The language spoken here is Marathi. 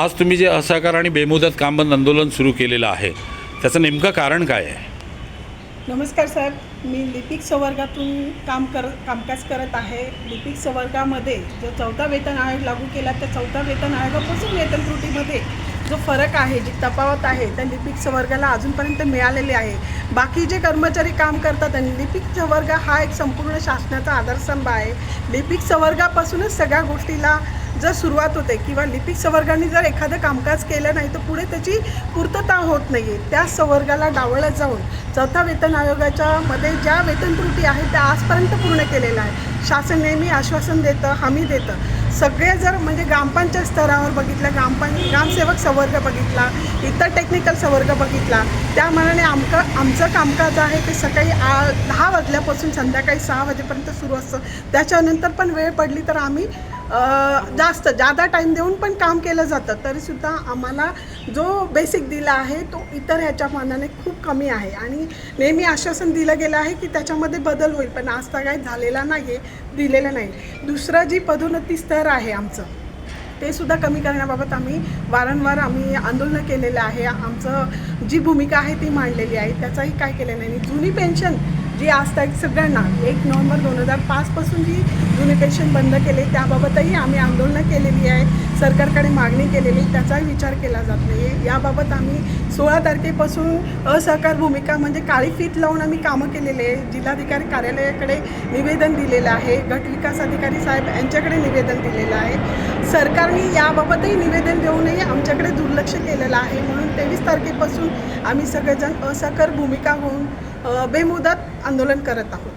आज तुम्ही जे असहकार आणि बेमुदत काम बंद आंदोलन सुरू केलेलं आहे त्याचं नेमकं कारण काय आहे? नमस्कार साहेब, मी लिपिक संवर्गातून कामकाज करत आहे. लिपिक संवर्गामध्ये जो 4था वेतन आयोग लागू केला त्या 4थ्या वेतन आयोगापासून वेतन त्रुटीमध्ये जो फरक आहे, जी तफावत आहे, त्या लिपिक संवर्गाला अजूनपर्यंत मिळालेली आहे. बाकी जे कर्मचारी काम करतात आणि लिपिक संवर्ग हा एक संपूर्ण शासनाचा आधारस्तंभ आहे. लिपिक संवर्गापासूनच सगळ्या गोष्टीला जर सुरुवात होते किंवा लिपिक संवर्गाने जर एखादं कामकाज केलं नाही तर पुढे त्याची पूर्तता होत नाही आहे. त्या संवर्गाला डावलत जाऊन 4था वेतन आयोगाच्या मध्ये ज्या वेतन त्रुटी आहेत त्या आजपर्यंत पूर्ण केलेल्या आहे. शासन नेहमी आश्वासन देतं, हमी देतं. सगळे जर म्हणजे ग्रामपंचायत स्तरावर बघितलं, ग्रामसेवक संवर्ग बघितला, इतर टेक्निकल संवर्ग बघितला, त्या मानाने आमचं कामकाज आहे ते सकाळी 10 वाजल्यापासून संध्याकाळी 6 वाजेपर्यंत सुरू असतं. त्याच्यानंतर पण वेळ पडली तर आम्ही जादा टाईम देऊन पण काम केलं जातं. तरीसुद्धा आम्हाला जो बेसिक दिला आहे तो इतर ह्याच्या मानाने खूप कमी आहे आणि नेहमी आश्वासन दिलं गेलं आहे की त्याच्यामध्ये बदल होईल, पण आज तर काही झालेला नाही आहे, दिलेलं नाही. दुसरं जी पदोन्नती स्तर आहे आमचं ते सुद्धा कमी करण्याबाबत आम्ही वारंवार आंदोलनं केलेलं आहे. आमचं जी भूमिका आहे ती मांडलेली आहे, त्याचाही काय केलं नाही. जुनी पेन्शन जी आजताक सगळ्यांना 1 नोव्हेंबर 2005पासून जी जुनी पेन्शन बंद केली त्याबाबतही आम्ही आंदोलनं केलेली आहे. सरकारकडे मागणी केलेली, त्याचाही विचार केला जात नाही आहे. याबाबत आम्ही 16 तारखेपासून असहकार भूमिका म्हणजे काळी फीत लावून आम्ही कामं केलेले आहे. जिल्हाधिकारी कार्यालयाकडे निवेदन दिलेलं आहे, गट विकास अधिकारी साहेब यांच्याकडे निवेदन दिलेलं आहे. सरकारने याबाबतही निवेदन देऊनही आमच्याकडे दुर्लक्ष केलेलं आहे. म्हणून 23 तारखेपासून आम्ही सगळेजण असहकार भूमिका होऊन बेमुदत आंदोलन करत आहोत.